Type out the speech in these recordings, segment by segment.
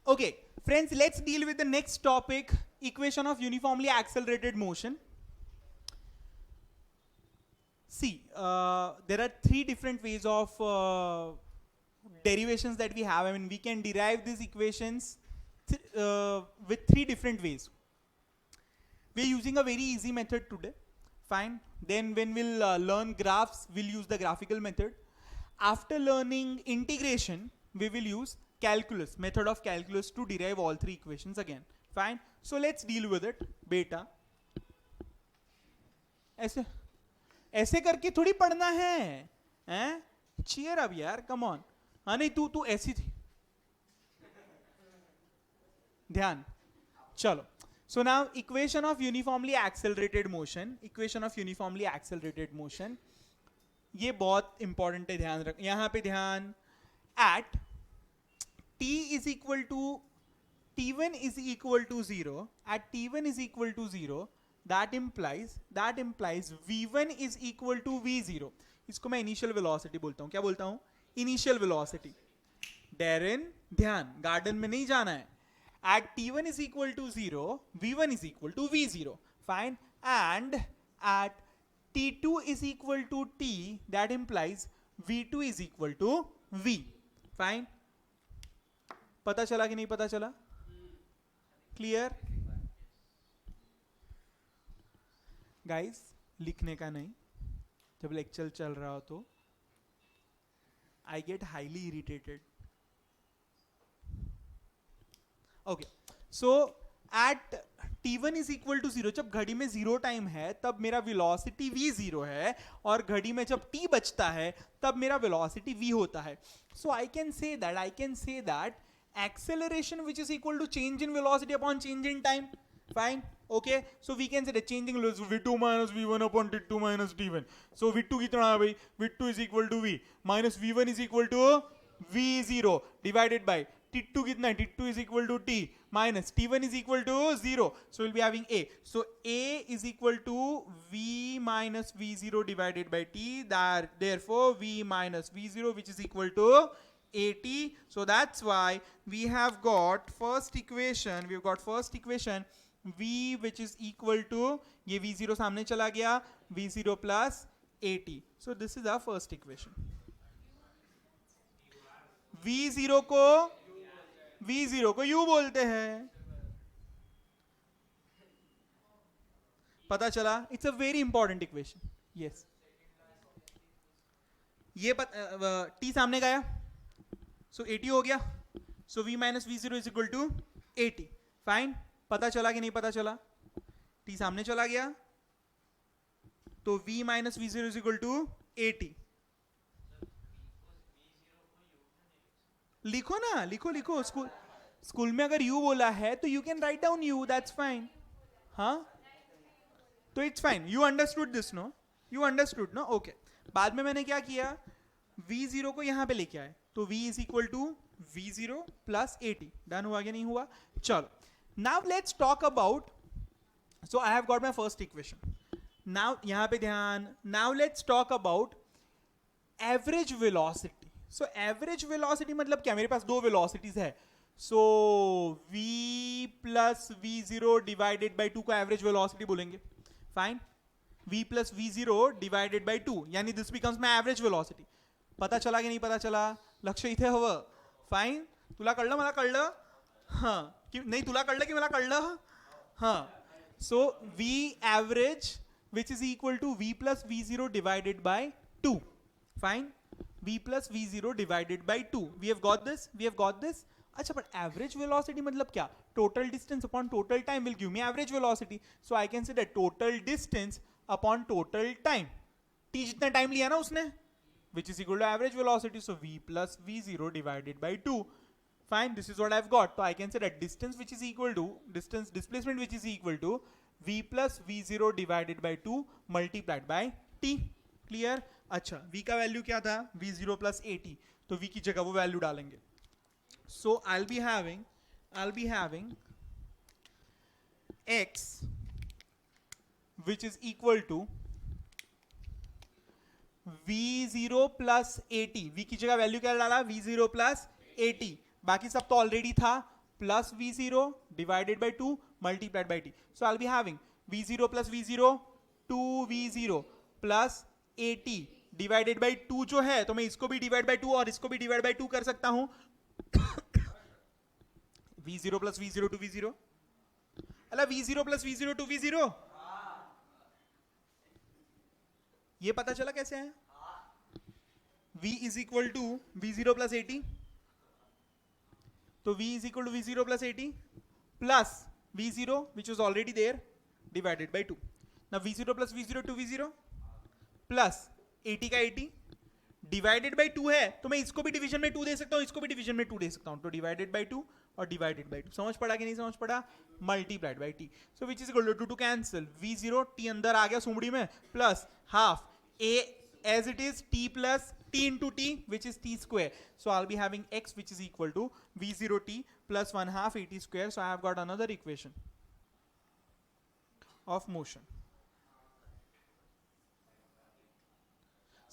Okay, friends, let's deal with the next topic, equation of uniformly accelerated motion. See, there are three different ways of derivations that we have. I mean, we can derive these equations with three different ways. We're using a very easy method today. Fine. Then when we'll learn graphs, we'll use the graphical method. After learning integration, we will use calculus, method of calculus to derive all three equations again. Fine. So let's deal with it. Beta. ऐसे ऐसे करके थोड़ी पढ़ना है, हैं? Cheer up यार, come on. हाँ नहीं तू ऐसी थी. ध्यान. चलो. So now equation of uniformly accelerated motion. Equation of uniformly accelerated motion. ये बहुत इंपॉर्टेंट है, ध्यान रख. यहाँ पे ध्यान. At t is equal to t1 is equal to 0. At t1 is equal to 0. That implies v1 is equal to v0. इसको मैं इनिशियल वेलोसिटी बोलता हूँ. क्या बोलता हूँ? Initial velocity. डेरिन ध्यान, गार्डन में नहीं जाना है. At t1 is equal to 0, v1 is equal to v0. Fine. And at t2 is equal to t, that implies v2 is equal to v. Fine. पता चला कि नहीं पता चला? Clear? Guys, लिखने का नहीं. जब लेक्चर चल रहा हो तो I get highly irritated. Okay. So at t1 is equal to 0, जब घड़ी में 0 टाइम है तब मेरा वेलोसिटी v0 है, और घड़ी में जब t बचता है तब मेरा वेलोसिटी v होता है. So I can say that acceleration which is equal to change in velocity upon change in time. Fine. Okay. So we can say that changing velocity v2 minus v1 upon t2 minus t1. So v2 कितना है भाई? v2 is equal to v minus v1 is equal to v0 divided by t2 कितना है? t2 is equal to t minus t1 is equal to 0. So we'll be having a. So a is equal to v minus v0 divided by t. Therefore v minus v0, which is equal to at. So that's why we have got first equation. We've got first equation v which is equal to, ये v0 सामने चला गया, v0 plus at. So this is our first equation. v0 को u बोलते हैं. पता चला? It's a very important equation. Yes. ये t सामने गया, so at हो गया. So v minus v0 is equal to at. Fine. पता चला कि नहीं पता चला? t सामने चला गया तो v minus v0 is equal to at. लिखो ना, लिखो. स्कूल में अगर u बोला है तो you can write down u, that's fine. हाँ, तो it's fine. You understood this, no? You understood, no? Okay. बाद में मैंने क्या किया? v0 को यहाँ पे लेके आए, तो v is equal to v0 plus at. Done हुआ कि नहीं हुआ? चलो. Now let's talk about, so I have got my first equation. Now यहाँ पे ध्यान. Now let's talk about average velocity. So average velocity मतलब क्या? मेरे पास दो velocities है. So v plus v0 divided by 2 को average velocity बोलेंगे. Fine. v plus v0 divided by 2, यानी this becomes my average velocity. पता चला कि नहीं पता चला? लक्ष इथे हवं. Fine. तुला कळलं, मला कळलं? हाँ. नहीं तुला कळलं की मला कळलं? हाँ. So v average which is equal to v plus v0 divided by 2. Fine. v plus v0 divided by 2. We have got this. अच्छा, but average velocity मतलब क्या? Total distance upon total time will give me average velocity. So I can say that total distance upon total time. t जितना time लिया ना उसने, which is equal to average velocity. So v plus v0 divided by 2. Fine, this is what I've got. So I can say that distance which is equal to, displacement which is equal to v plus v0 divided by 2 multiplied by t. Clear? अच्छा, v का value क्या था? v0 plus at. तो v की जगह वो value डालेंगे. So I'll be having x which is equal to v0 plus at. v की जगह वैल्यू क्या डाला? v0 plus at. बाकी सब तो ऑलरेडी था, plus v0 divided by 2 multiplied by t. So I'll be having v0 plus v0 2v0 plus at divided by 2 जो है, तो मैं इसको भी divide by 2 और इसको भी divide by 2 कर सकता हूं. v0 plus v0 2v0 अला v0 plus v0 2v0 ये पता चला कैसे है? v is equal to v0 plus 80. तो v is equal to v0 plus 80 plus v0 which was already there divided by 2. Now v0 plus v0 2v0 plus 80 का 80 divided by 2 है, तो मैं इसको भी डिवीजन में 2 दे सकता हूं, इसको भी डिवीजन में 2 दे सकता हूं. तो डिवाइडेड बाई 2 और डिवाइडेड बाई 2. समझ पड़ा कि नहीं समझ पड़ा? Multiplied by T. So which is equal to cancel v0 t अंदर आ गया सुमड़ी में plus half a as it is t plus t into t which is t square. So I'll be having x which is equal to v0 t plus 1 half at square. So I have got another equation of motion.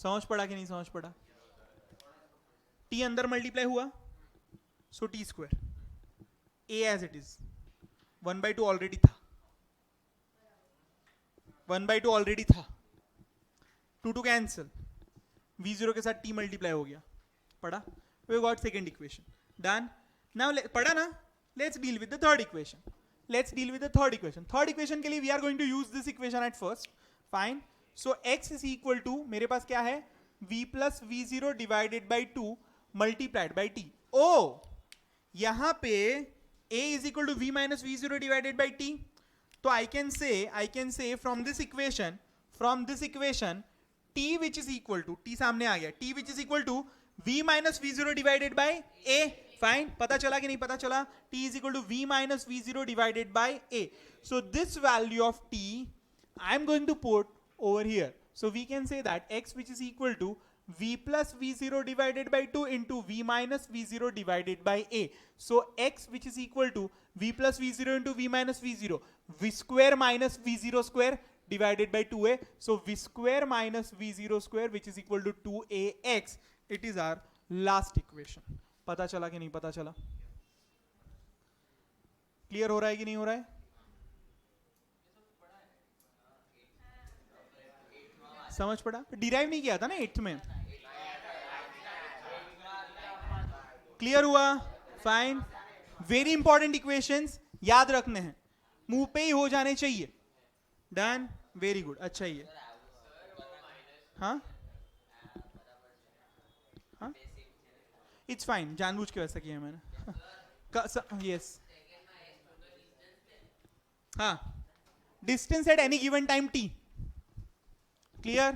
समझ पड़ा कि नहीं समझ पड़ा? t अंदर multiply हुआ, so t square. a as it is 1 by 2 already था, 1 by 2 already था. 2 to cancel, v0 के साथ t मल्टीप्लाई हो गया. पढ़ा? We got second equation. Done. Now पढ़ा ना? Let's deal with the third equation. Let's deal with the third equation. Third equation के लिए we are going to use this equation at first. Fine. So x is equal to मेरे पास क्या है? v plus v0 divided by 2 multiplied by t. Oh, यहाँ पे a is equal to v minus v0 divided by t. तो I can say from this equation t which is equal to, t सामने आ गया, t which is equal to v minus v0 divided by a. Fine. पता चला कि नहीं पता चला? t is equal to v minus v0 divided by a. So this value of t I am going to put over here. So we can say that x which is equal to v plus v0 divided by 2 into v minus v0 divided by a. So x which is equal to v plus v0 into v minus v0, v square minus v0 square divided by 2a. So v square minus v0 square which is equal to 2ax. It is our last equation. पता चला कि नहीं पता चला? Clear हो रहा है कि नहीं हो रहा है? समझ पड़ा? डिराइव नहीं किया था ना 8th में? क्लियर हुआ? फाइन. वेरी इंपॉर्टेंट इक्वेशंस याद रखने हैं, मुंह पे ही हो जाने चाहिए. डन. Very good. अच्छा ही है. हाँ हाँ इट्स फाइन. जानबूझ के वैसा किया मैंने. यस. हाँ. Distance at any given time t. Clear?